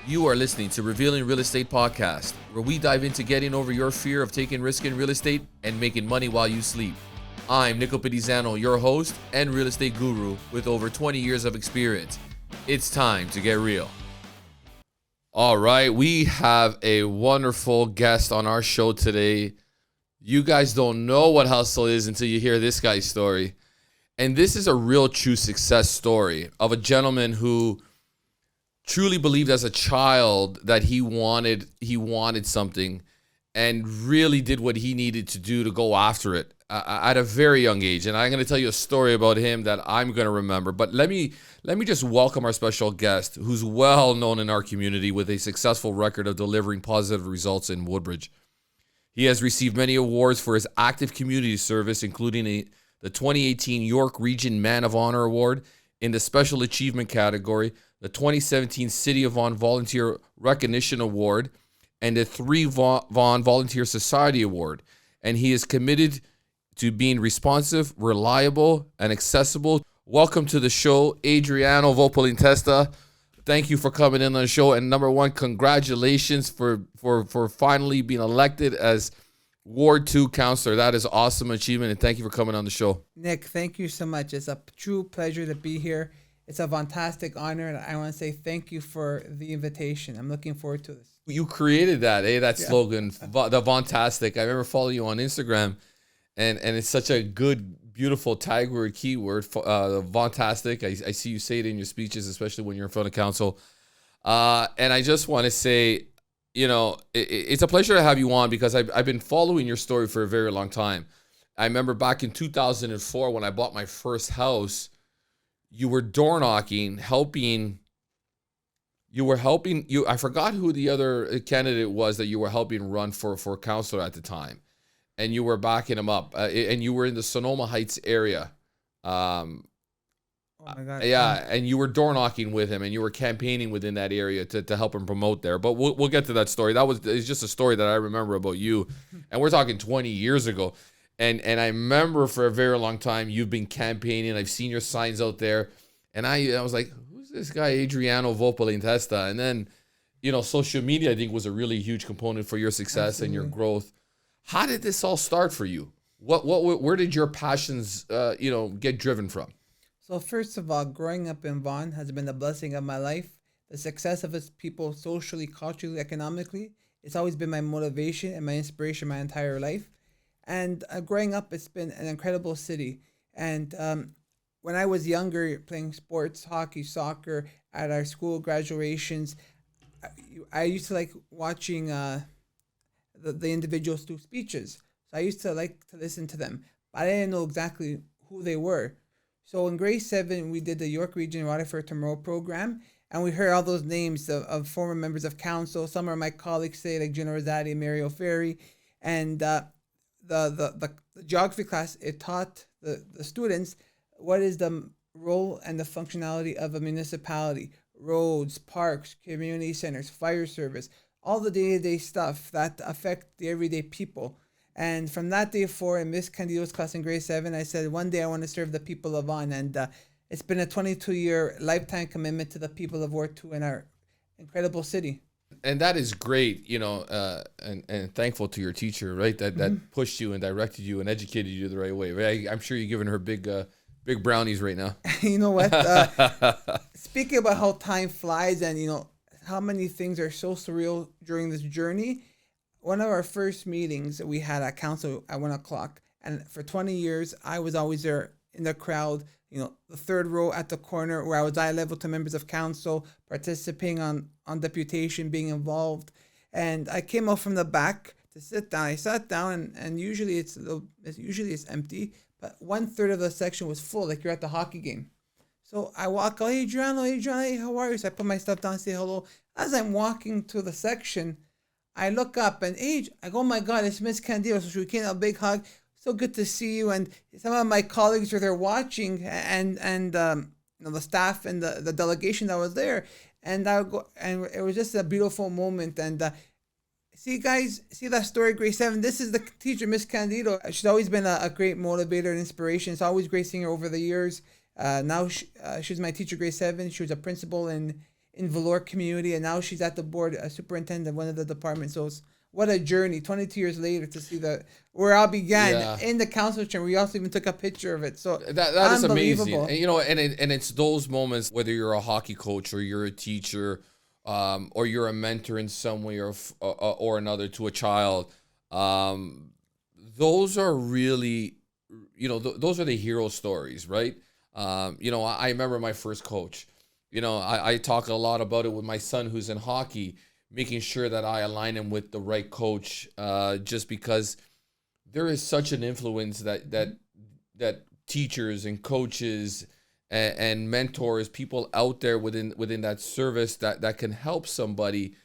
You are listening to Revealing Real Estate Podcast, where we dive into getting over your fear of taking risk in real estate and making money while you sleep. I'm Nico Pedizano, your host and real estate guru with over 20 years of experience. It's time to get real. All right, we have a wonderful guest on our show today. You guys don't know what hustle is until you hear this guy's story. And this is a real true success story of a gentleman who truly believed as a child that he wanted something and really did what he needed to do to go after it at a very young age. And I'm going to tell you a story about him that I'm going to remember. But let me just welcome our special guest, who's well known in our community with a successful record of delivering positive results in Woodbridge. He has received many awards for his active community service, including the 2018 York Region Man of Honor Award in the Special Achievement category, the 2017 City of Vaughan Volunteer Recognition Award, and the 3 Vaughan Volunteer Society Award. And he is committed to being responsive, reliable, and accessible. Welcome to the show, Adriano Volpentesta. Thank you for coming in on the show. And number one, congratulations for finally being elected as Ward 2 Councilor. That is awesome achievement, and thank you for coming on the show. Nick, thank you so much. It's a true pleasure to be here. It's a Vaughantastic honor, and I want to say thank you for the invitation. I'm looking forward to this. You created that, slogan, the Vaughantastic. I remember following you on Instagram, and it's such a good, beautiful tag word, keyword, Vaughantastic. I see you say it in your speeches, especially when you're in front of council. And I just want to say, you know, it's a pleasure to have you on because I've been following your story for a very long time. I remember back in 2004 when I bought my first house, you were door knocking, helping. I forgot who the other candidate was that you were helping run for councilor at the time. And you were backing him up. And you were in the Sonoma Heights area. Oh my God. Yeah, and you were door knocking with him and you were campaigning within that area to help him promote there. But we'll get to that story. It's just a story that I remember about you. And we're talking 20 years ago. And I remember for a very long time you've been campaigning. I've seen your signs out there. And I was like, who's this guy, Adriano Volpentesta? And then, you know, social media, I think, was a really huge component for your success Absolutely. And your growth. How did this all start for you? Where did your passions, get driven from? So first of all, growing up in Vaughan has been the blessing of my life. The success of its people socially, culturally, economically, it's always been my motivation and my inspiration my entire life. And growing up, it's been an incredible city. And when I was younger, playing sports, hockey, soccer, at our school graduations, I used to like watching the individuals do speeches. So I used to like to listen to them, but I didn't know exactly who they were. So in grade 7, we did the York Region Water for Tomorrow program, and we heard all those names of former members of council. Some of my colleagues say, like Gino Rosati and Mario Ferry. And the geography class, it taught the students what is the role and the functionality of a municipality, roads, parks, community centers, fire service, all the day-to-day stuff that affect the everyday people. And from that day forward, in Miss Candido's class in grade 7, I said, one day I want to serve the people of Vaughan. And it's been a 22-year lifetime commitment to the people of Ward 2 in our incredible city. And that is great, and thankful to your teacher, right? That pushed you and directed you and educated you the right way. Right? I'm sure you're giving her big brownies right now. You know what? Speaking about how time flies and, how many things are so surreal during this journey, one of our first meetings we had at council at 1:00, and for 20 years, I was always there in the crowd, the third row at the corner where I was eye level to members of council, participating on deputation, being involved. And I came out from the back to sit down. I sat down and usually it's empty, but 1/3 of the section was full, like you're at the hockey game. So I walk out, hey, Adriano, hey, how are you? So I put my stuff down, say hello. As I'm walking to the section, I look up and I go, oh my God, it's Miss Candido. So she came a big hug. So good to see you. And some of my colleagues are there watching, and the staff and the delegation that was there. And I would go, and it was just a beautiful moment. And see, guys, see that story, grade 7. This is the teacher, Miss Candido. She's always been a great motivator and inspiration. It's always great seeing her over the years. Now she was my teacher, grade 7. She was a principal in in Valour community, and now she's at the board, a superintendent of one of the departments. So what a journey, 22 years later, to see where I began in the council chamber. We also even took a picture of it. So that is amazing. And, and it's those moments, whether you're a hockey coach or you're a teacher, or you're a mentor in some way or another to a child. Those are really, those are the hero stories, right? I remember my first coach. I talk a lot about it with my son who's in hockey, making sure that I align him with the right coach, just because there is such an influence that teachers and coaches and mentors, people out there within that service that can help somebody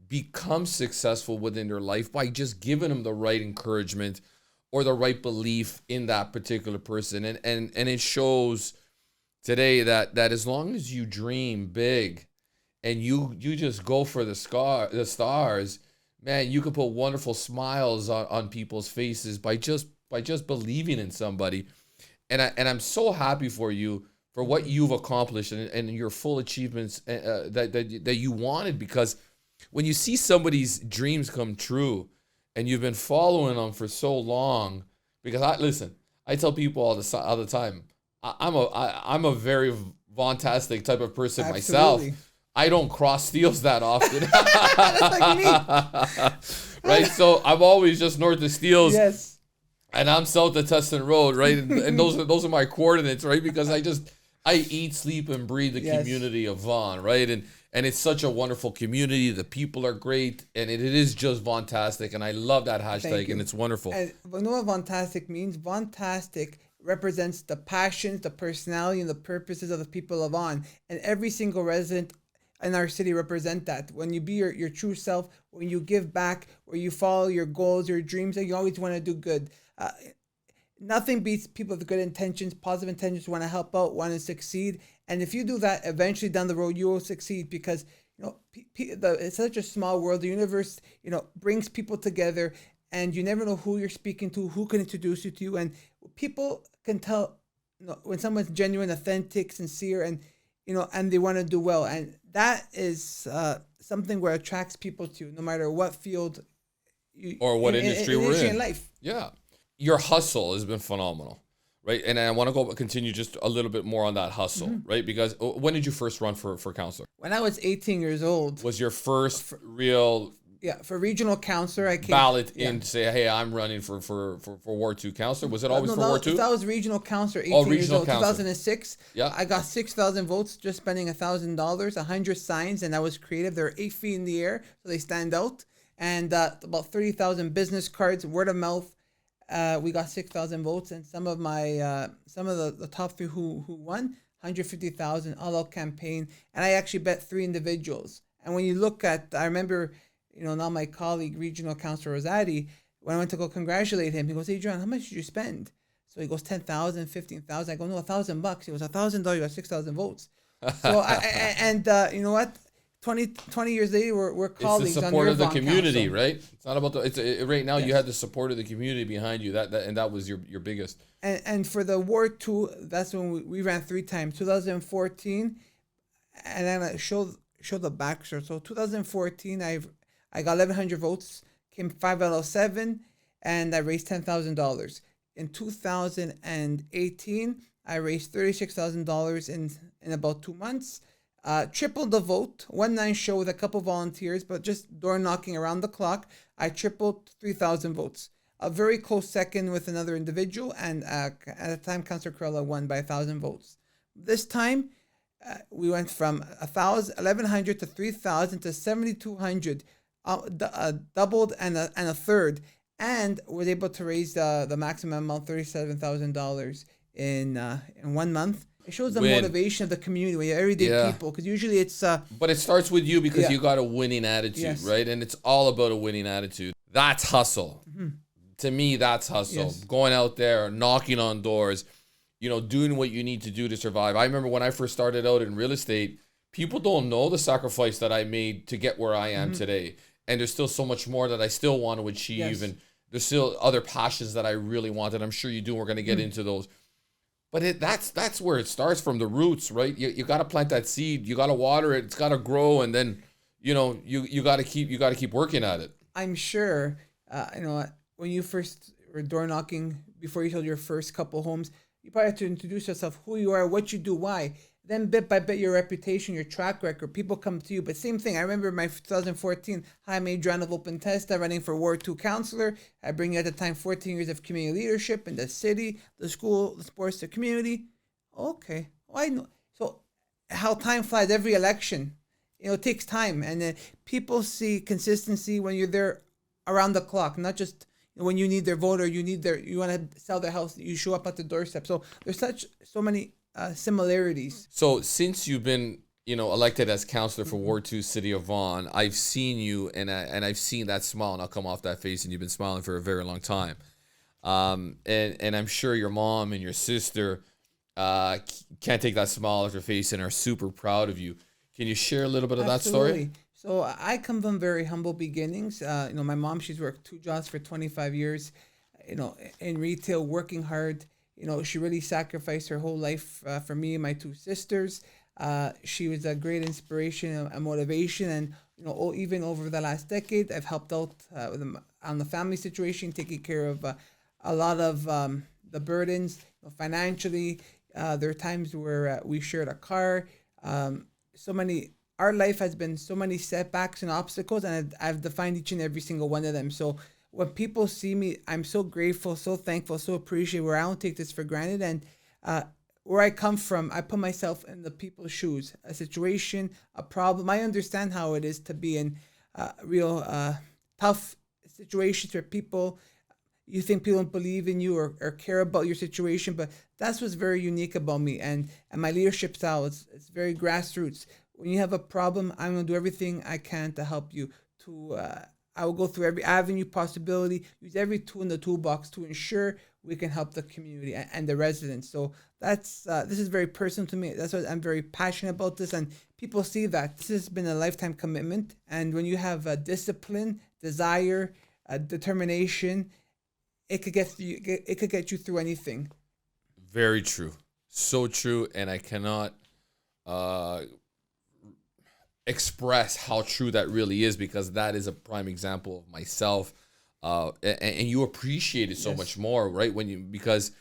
become successful within their life by just giving them the right encouragement or the right belief in that particular person. And it shows today that as long as you dream big and you just go for the stars, man, you can put wonderful smiles on people's faces by just believing in somebody. And I'm so happy for you for what you've accomplished and your full achievements that you wanted, because when you see somebody's dreams come true and you've been following them for so long, because I tell people all the time, I'm a very Vaughantastic type of person. Absolutely. Myself. I don't cross steels that often. That's like me. Right? So I'm always just north of Steels. Yes. And I'm south of Tustin Road, right? And those are my coordinates, right? Because I eat, sleep, and breathe the community of Vaughan, right? And it's such a wonderful community. The people are great, and it is just Vaughantastic, and I love that hashtag, and it's wonderful. And you know what Vaughantastic means? Vaughantastic represents the passions, the personality, and the purposes of the people of Vaughan, and every single resident in our city represent that. When you be your true self, when you give back, or you follow your goals, your dreams, and you always want to do good. Nothing beats people with good intentions, positive intentions, want to help out, want to succeed. And if you do that, eventually down the road, you will succeed, because, it's such a small world. The universe, brings people together, and you never know who you're speaking to, who can introduce you to you. And people can tell, when someone's genuine, authentic, sincere, and, and they want to do well. And that is something where attracts people to you, no matter what field or what industry we're in. Life. Yeah. Your hustle has been phenomenal, right? And I want to continue just a little bit more on that hustle, right? Because when did you first run for councillor? When I was 18 years old. Was your first real... Yeah, for regional councillor, I came... Ballot in to say, hey, I'm running for Ward 2 councillor. Was it always for Ward 2? That was regional councillor, 18 years old, councillor. 2006. Yeah. I got 6,000 votes, just spending $1,000, 100 signs, and I was creative. They're 8 feet in the air, so they stand out. And about 30,000 business cards, word of mouth. We got 6,000 votes, and some of the top three who won, 150,000 all-out campaign, and I actually bet 3 individuals. And when you look at, I remember, now my colleague, regional councillor Rosati, when I went to go congratulate him, he goes, "Adriano, how much did you spend?" So he goes, 10,000, 15,000. I go, "No, $1,000. He goes, $1,000. You got 6,000 votes." So you know what? 20 years later, we're colleagues. It's the support of the Vaughan community, Council. right? It's not about right now. Yes. You had the support of the community behind you. That was your biggest. And for the Ward 2, that's when we ran 3 times. 2014, and then I show the backstory. So 2014, I got 1,100 votes, came 5 out of 7, and I raised $10,000. In 2018, I raised $36,000 in about 2 months. Tripled the vote, 1-9 show with a couple volunteers, but just door knocking around the clock. I tripled 3,000 votes. A very close second with another individual, and at the time, Councillor Corella won by 1,000 votes. This time, we went from 1,100 to 3,000 to 7,200, doubled and a third, and was able to raise the maximum amount, $37,000 in 1 month. It shows the motivation of the community, with everyday people, because usually it's... but it starts with you, because you got a winning attitude, right? And it's all about a winning attitude. That's hustle. Mm-hmm. To me, that's hustle. Yes. Going out there, knocking on doors, doing what you need to do to survive. I remember when I first started out in real estate, people don't know the sacrifice that I made to get where I am today. And there's still so much more that I still want to achieve. Yes. And there's still other passions that I really want, and I'm sure you do. We're going to get into those. But that's where it starts from the roots, right? You got to plant that seed. You got to water it. It's got to grow, and then you got to keep working at it. I'm sure, when you first were door knocking, before you sold your first couple homes, you probably have to introduce yourself, who you are, what you do, why. Then bit by bit, your reputation, your track record, people come to you. But same thing, I remember my 2014, hi, I'm Adriano Volpentesta, running for Ward 2 Councilor. I bring you at the time 14 years of community leadership in the city, the school, the sports, the community. Okay, well, I know. So how time flies, every election, it takes time. And people see consistency when you're there around the clock, not just when you need their vote or you want to sell their house, you show up at the doorstep. So there's so many similarities. So since you've been, elected as councilor for Ward 2 City of Vaughan, I've seen you and I've seen that smile not come off that face, and you've been smiling for a very long time. And I'm sure your mom and your sister can't take that smile off your face and are super proud of you. Can you share a little bit of Absolutely. that story? So I come from very humble beginnings. My mom, she's worked 2 jobs for 25 years, in retail, working hard. She really sacrificed her whole life for me and my 2 sisters. She was a great inspiration and motivation. And, even over the last decade, I've helped out on the family situation, taking care of a lot of the burdens financially. There are times where we shared a car. Our life has been so many setbacks and obstacles, and I've defined each and every single one of them. So when people see me, I'm so grateful, so thankful, so appreciative, where I don't take this for granted. And where I come from, I put myself in the people's shoes, a situation, a problem. I understand how it is to be in real tough situations where you think people don't believe in you or care about your situation, but that's what's very unique about me. And my leadership style, it's very grassroots. When you have a problem, I'm going to do everything I can to help you. I will go through every avenue possibility, use every tool in the toolbox to ensure we can help the community and the residents. So this is very personal to me. That's why I'm very passionate about this, and people see that this has been a lifetime commitment. And when you have a discipline, desire, determination, it could get you through anything. Very true, so true, and I cannot express how true that really is, because that is a prime example of myself, and you appreciate it so much more, right? Because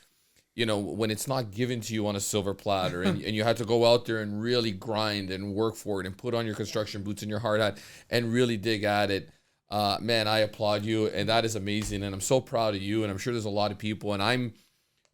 when it's not given to you on a silver platter, and you have to go out there and really grind and work for it and put on your construction boots and your hard hat and really dig at it. Man, I applaud you, and that is amazing, and I'm so proud of you, and I'm sure there's a lot of people, and I'm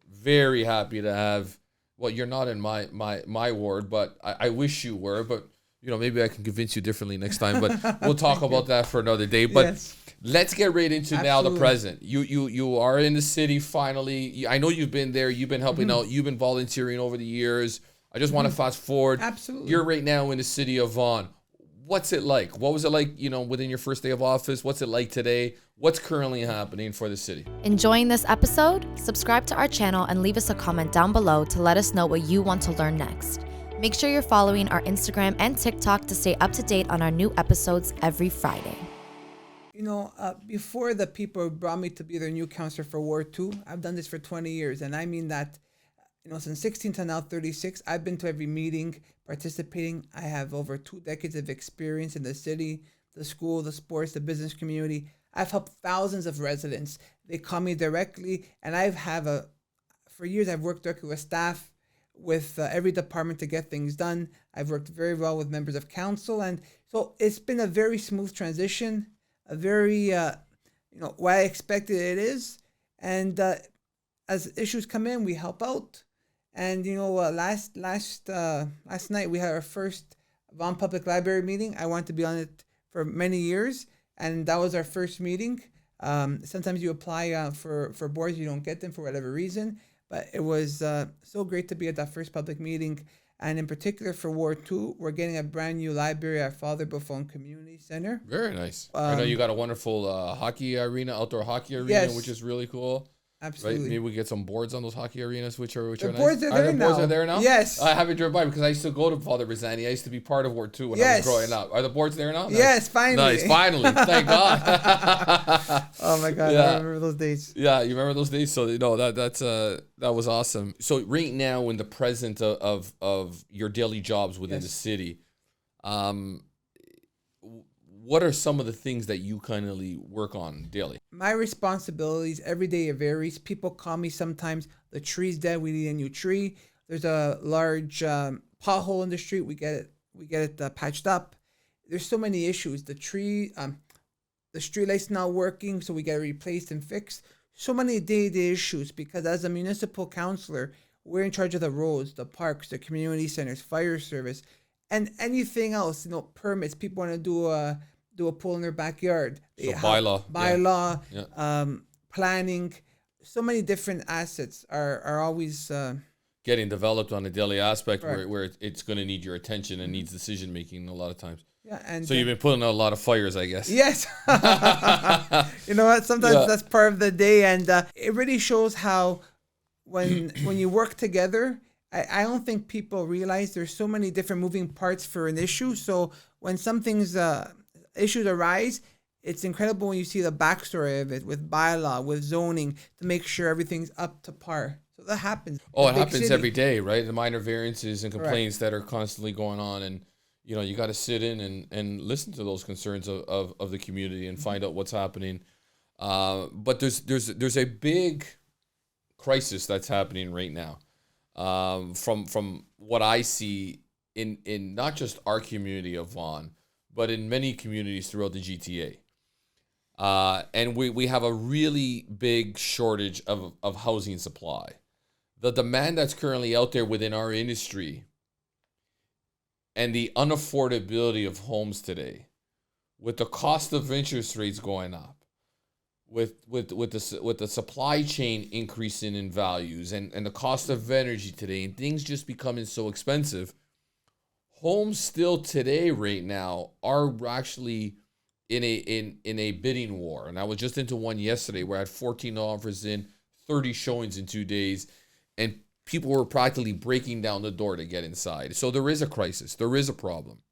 very happy to have, well, you're not in my ward, but I wish you were, but maybe I can convince you differently next time, but we'll talk about that for another day. But let's get right into now the present. You are in the city finally. I know you've been there. You've been helping out. You've been volunteering over the years. I just want to fast forward. Absolutely. You're right now in the city of Vaughan. What's it like? What was it like, within your first day of office? What's it like today? What's currently happening for the city? Enjoying this episode? Subscribe to our channel and leave us a comment down below to let us know what you want to learn next. Make sure you're following our Instagram and TikTok to stay up to date on our new episodes every Friday. Before the people brought me to be their new counselor for Ward 2, I've done this for 20 years. And I mean that, since 16 to now 36, I've been to every meeting, participating. I have over 2 decades of experience in the city, the school, the sports, the business community. I've helped thousands of residents. They call me directly, and for years I've worked directly with staff, with every department to get things done. I've worked very well with members of council, and so it's been a very smooth transition, a very, what I expected it is. And as issues come in, we help out. And last night we had our first Vaughan Public Library meeting. I wanted to be on it for many years, and that was our first meeting. Sometimes you apply for boards, you don't get them for whatever reason. But it was so great to be at that first public meeting. And in particular for Ward 2, we're getting a brand new library at Father Buffon Community Center. Very nice. I know you got a wonderful outdoor hockey arena, yes, which is really cool. Absolutely. Right? Maybe we get some boards on those hockey arenas, which are The nice. boards are there the boards now. are there now? Yes. I haven't driven by because I used to go to Father Brizani. I used to be part of Ward 2 when I was Yes. growing up. Are the boards there now? Nice. Yes, finally. Nice, finally. Thank God. Oh my God, Yeah. I remember those days. Yeah, you remember those days? So that was awesome. So right now, in the present of your daily jobs within the city, what are some of the things that you kindly work on daily? My responsibilities every day, it varies. People call me sometimes, the tree's dead, we need a new tree. There's a large pothole in the street, we get it patched up. There's so many issues. The street light's not working, so we get it replaced and fixed. So many day-to-day issues, because as a municipal councilor, we're in charge of the roads, the parks, the community centers, fire service, and anything else, permits. People want to do a pool in their backyard. So bylaw. Yeah. Planning. So many different assets are always getting developed on a daily aspect Correct. where it's going to need your attention and needs decision making a lot of times. Yeah, and so you've been putting out a lot of fires, I guess. Yes. You know what? Sometimes that's part of the day, and it really shows how when you work together, I don't think people realize there's so many different moving parts for an issue. So when something's issues arise, it's incredible when you see the backstory of it with bylaw, with zoning, to make sure everything's up to par. So that happens. Oh, it happens every day, right? The minor variances and complaints Correct. that are constantly going on, and you got to sit in and listen to those concerns of the community and find out what's happening. But there's a big crisis that's happening right now. From what I see in not just our community of Vaughan, but in many communities throughout the GTA. And we have a really big shortage of housing supply. The demand that's currently out there within our industry and the unaffordability of homes today, with the cost of interest rates going up, with the supply chain increasing in values and the cost of energy today, and things just becoming so expensive, homes still today right now are actually in a bidding war. And I was just into one yesterday where I had 14 offers in, 30 showings in 2 days, and people were practically breaking down the door to get inside. So there is a crisis. There is a problem,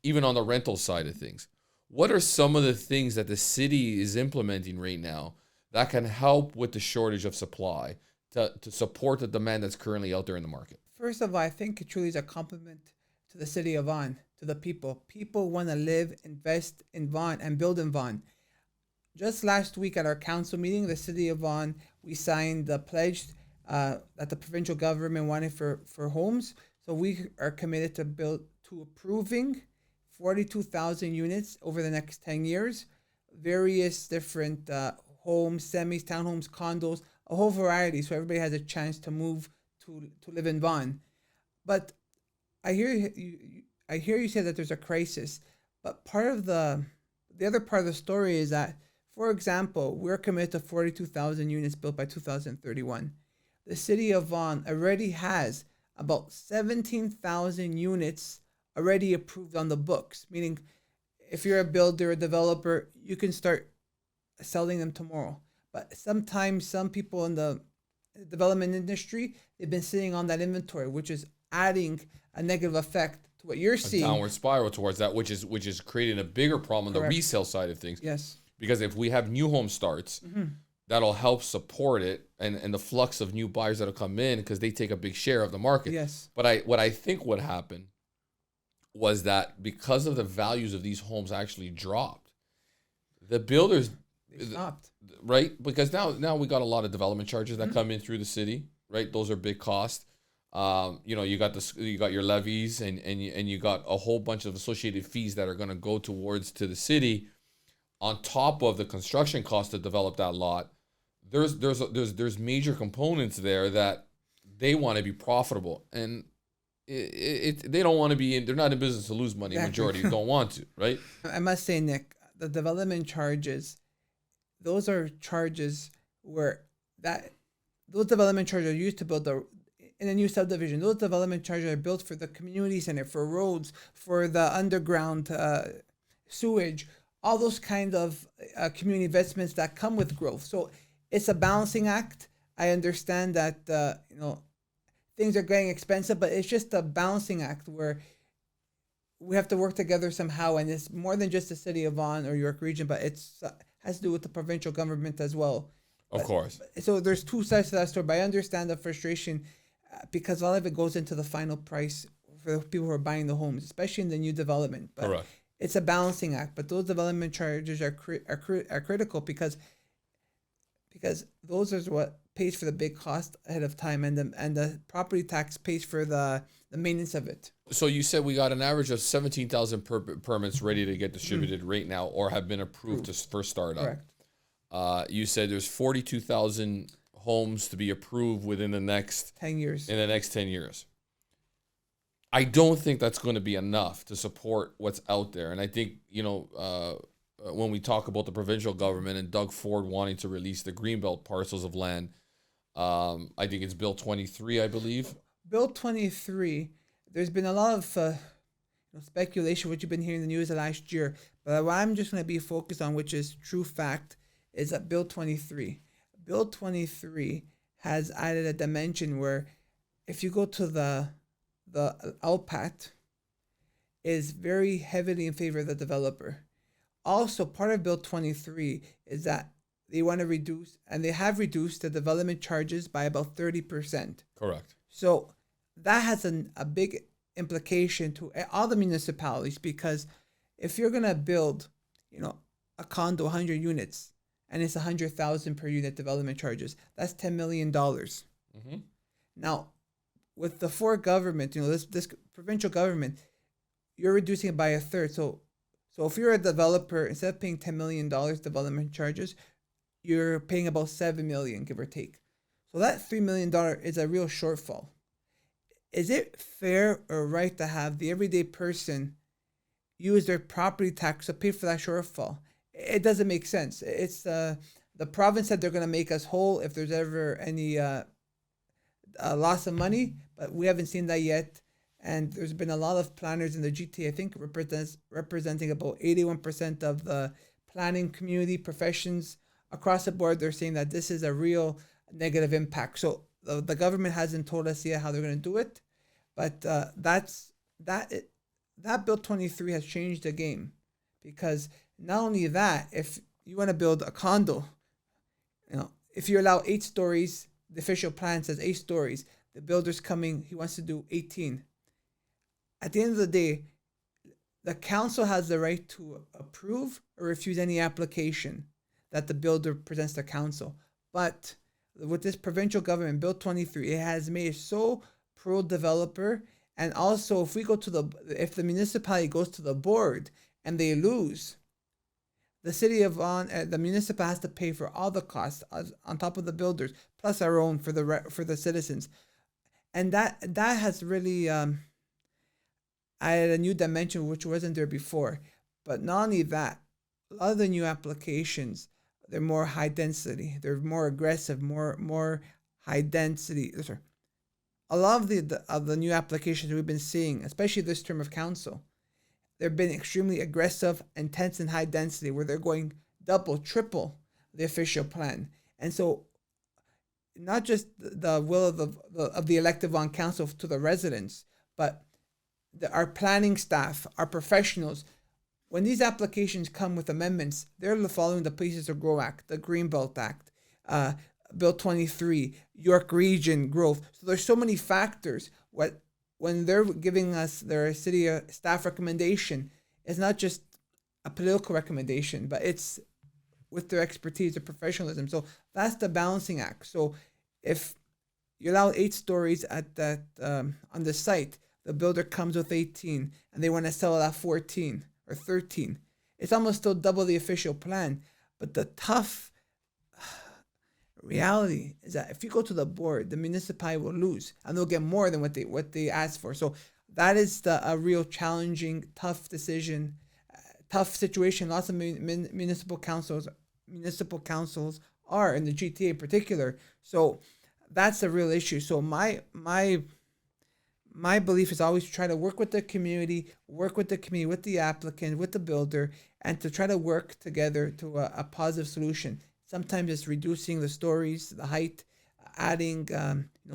even on the rental side of things. What are some of the things that the city is implementing right now that can help with the shortage of supply to support the demand that's currently out there in the market? First of all, I think it truly is a compliment to the city of Vaughan, to the people. People want to live, invest in Vaughan, and build in Vaughan. Just last week at our council meeting, the city of Vaughan, we signed the pledge that the provincial government wanted for homes. So we are committed to approving 42,000 units over the next 10 years, various different homes, semis, townhomes, condos, a whole variety, so everybody has a chance to move to live in Vaughan. But I hear you say that there's a crisis, but part of the other part of the story is that, for example, we're committed to 42,000 units built by 2031. The city of Vaughan already has about 17,000 units already approved on the books, meaning if you're a builder, a developer, you can start selling them tomorrow. But sometimes some people in the development industry, they've been sitting on that inventory, which is adding a negative effect to what you're seeing. A downward spiral towards that, which is creating a bigger problem on the resale side of things. Yes. Because if we have new home starts, that'll help support it and the flux of new buyers that'll come in because they take a big share of the market. Yes. But what I think would happen was that because of the values of these homes actually dropped, the builders stopped. Right? Because now we got a lot of development charges that come in through the city, right? Those are big costs. You got your levies and you got a whole bunch of associated fees that are going to go towards to the city on top of the construction cost to develop that lot. There's major components there that they want to be profitable, and they don't want to be in. They're not in business to lose money. Exactly. Majority don't want to, right? I must say, Nick, the development charges, those are charges those development charges are used to build in a new subdivision. Those development charges are built for the community center, for roads, for the underground sewage, all those kind of community investments that come with growth. So it's a balancing act. I understand that things are getting expensive, but it's just a balancing act where we have to work together somehow, and it's more than just the city of Vaughan or York Region, but it's has to do with the provincial government as well. Of course. So there's two sides to that story, but I understand the frustration because a lot of it goes into the final price for the people who are buying the homes, especially in the new development. But Correct. it's a balancing act, but those development charges are critical because those are what pays for the big cost ahead of time, and the property tax pays for the maintenance of it. So you said we got an average of 17,000 permits ready to get distributed right now or have been approved for startup. Correct. You said there's 42,000 homes to be approved within the next 10 years. In the next 10 years. I don't think that's going to be enough to support what's out there. And I think, when we talk about the provincial government and Doug Ford wanting to release the Greenbelt parcels of land, I think it's Bill 23, I believe. Bill 23, there's been a lot of speculation, which you've been hearing in the news the last year. But what I'm just going to be focused on, which is true fact, is that Bill 23. Bill 23 has added a dimension where if you go to the LPAT, is very heavily in favor of the developer. Also, part of Bill 23 is that they want to reduce, and they have reduced the development charges by about 30%. Correct. So that has a big implication to all the municipalities, because if you're going to build, a condo, 100 units, and it's 100,000 per unit development charges, that's $10 million. Mm-hmm. Now, with the Ford government, this provincial government, you're reducing it by a third. So if you're a developer, instead of paying $10 million development charges, you're paying about $7 million, give or take. So that $3 million is a real shortfall. Is it fair or right to have the everyday person use their property tax to pay for that shortfall? It doesn't make sense. It's the province said they're going to make us whole if there's ever any loss of money, but we haven't seen that yet. And there's been a lot of planners in the GTA, I think representing about 81% of the planning community professions across the board. They're saying that this is a real negative impact. So the government hasn't told us yet how they're going to do it, but that Bill 23 has changed the game, because not only that, if you want to build a condo, if you allow 8 stories, the official plan says 8 stories. The builder's coming, he wants to do 18. At the end of the day, the council has the right to approve or refuse any application that the builder presents to council. But with this provincial government, Bill 23, it has made it so pro-developer. And also, if the municipality goes to the board and they lose, the city of Vaughan, the municipal has to pay for all the costs on top of the builders, plus our own for the citizens. And that has really added a new dimension which wasn't there before. But not only that, a lot of the new applications, they're more high density. They're more aggressive, more high density. Sorry. A lot of the new applications we've been seeing, especially this term of council, they've been extremely aggressive, intense, and high density, where they're going double, triple the official plan. And so, not just the will of the elected Vaughan Council to the residents, but our planning staff, our professionals. When these applications come with amendments, they're following the Places to Grow Act, the Greenbelt Act, Bill 23, York Region growth. So there's so many factors. When they're giving us their city staff recommendation, it's not just a political recommendation, but it's with their expertise, their professionalism. So that's the balancing act. So if you allow 8 stories at that on the site, the builder comes with 18 and they want to sell it at 14 or 13. It's almost still double the official plan. But the tough reality is that if you go to the board, the municipality will lose and they'll get more than what they asked for. So that is a real challenging, tough decision, tough situation. Lots of municipal councils are in the GTA in particular. So that's a real issue. So my belief is always try to work with the community, with the applicant, with the builder, and to try to work together to a positive solution. Sometimes it's reducing the stories, the height, adding,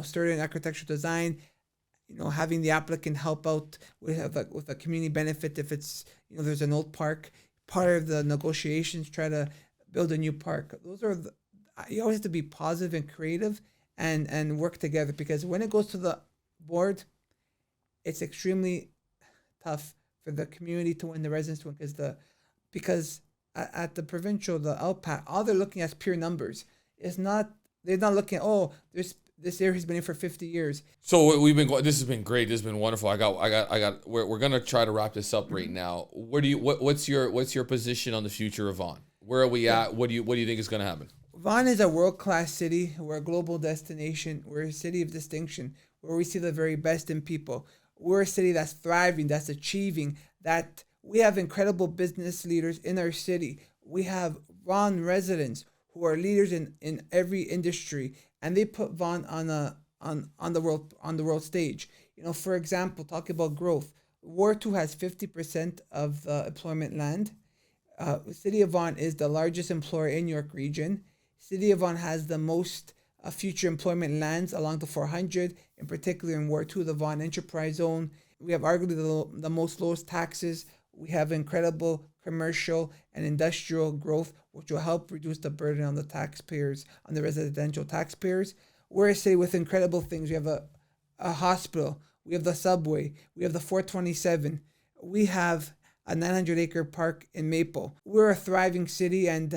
sturdy architectural design, having the applicant help out with a community benefit if it's, there's an old park. Part of the negotiations, try to build a new park. You always have to be positive and creative and work together, because when it goes to the board, it's extremely tough for the community to win, the residents to win, because at the provincial, the LPAT, all they're looking at is pure numbers. They're not looking at, this area has been in for 50 years. So we've been going. This has been great. This has been wonderful. We're gonna try to wrap this up right now. What's your position on the future of Vaughan? Where are we at? What do you think is gonna happen? Vaughan is a world-class city. We're a global destination. We're a city of distinction, where we see the very best in people. We're a city that's thriving, that's achieving, that we have incredible business leaders in our city. We have Vaughan residents who are leaders in every industry, and they put Vaughan on the world stage. For example, talking about growth, Ward 2 has 50% of the employment land. City of Vaughan is the largest employer in York Region. City of Vaughan has the most future employment lands along the 400, in particular in Ward 2, the Vaughan Enterprise Zone. We have arguably the most lowest taxes. We have incredible commercial and industrial growth, which will help reduce the burden on the taxpayers, on the residential taxpayers. We're a city with incredible things. We have a hospital. We have the subway. We have the 427. We have a 900-acre park in Maple. We're a thriving city, and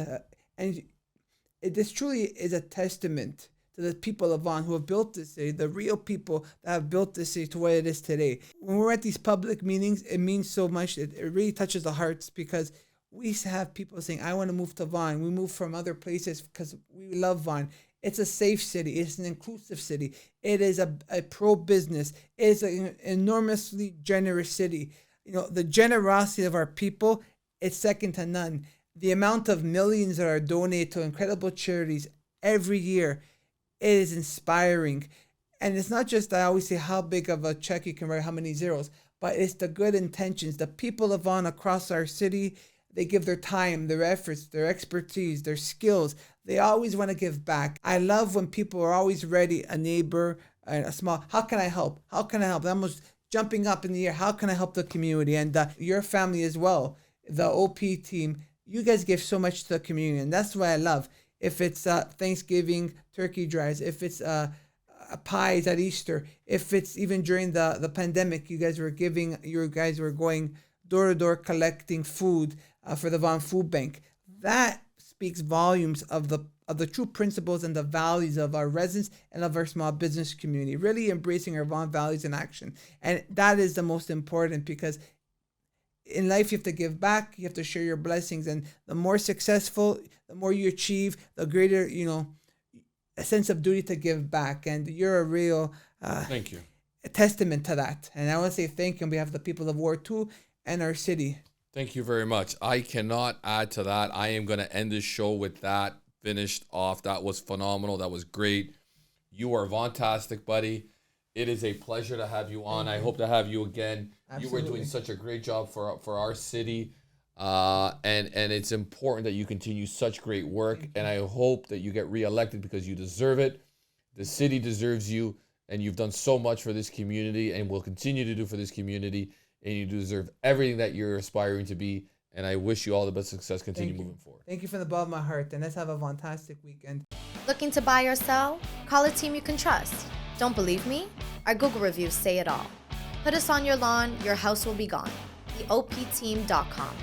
this truly is a testament to the people of Vaughan who have built this city, the real people that have built this city to what it is today. When we're at these public meetings, it means so much. It really touches the hearts, because we have people saying, I want to move to Vaughan. We move from other places because we love Vaughan. It's a safe city. It's an inclusive city. It is a pro-business. It is an enormously generous city. The generosity of our people, it's second to none. The amount of millions that are donated to incredible charities every year, it is inspiring. And it's not just, I always say, how big of a check you can write, how many zeros, but it's the good intentions. The people of Vaughan across our city, they give their time, their efforts, their expertise, their skills. They always want to give back. I love when people are always ready, a neighbor, a small, how can I help? How can I help? I'm almost jumping up in the air. How can I help the community? And your family as well, the OP team, you guys give so much to the community. And that's what I love. If it's Thanksgiving turkey drives, if it's pies at Easter, if it's even during the pandemic, you guys were going door to door collecting food for the Vaughan Food Bank. That speaks volumes of the true principles and the values of our residents and of our small business community, really embracing our Vaughan values in action. And that is the most important, because in life, you have to give back, you have to share your blessings, and the more successful, the more you achieve, the greater, a sense of duty to give back. And you're a real thank you. A testament to that. And I want to say thank you on behalf of the people of Ward 2 and our city. Thank you very much. I cannot add to that. I am going to end this show with that finished off. That was phenomenal. That was great. You are Vaughantastic, buddy. It is a pleasure to have you on. I hope to have you again. Absolutely. You were doing such a great job for our city. And it's important that you continue such great work. And I hope that you get reelected, because you deserve it. The city deserves you. And you've done so much for this community and will continue to do for this community. And you deserve everything that you're aspiring to be. And I wish you all the best success. Continue moving forward. Thank you from the bottom of my heart. And let's have a fantastic weekend. Looking to buy or sell? Call a team you can trust. Don't believe me? Our Google reviews say it all. Put us on your lawn, your house will be gone. TheOPteam.com.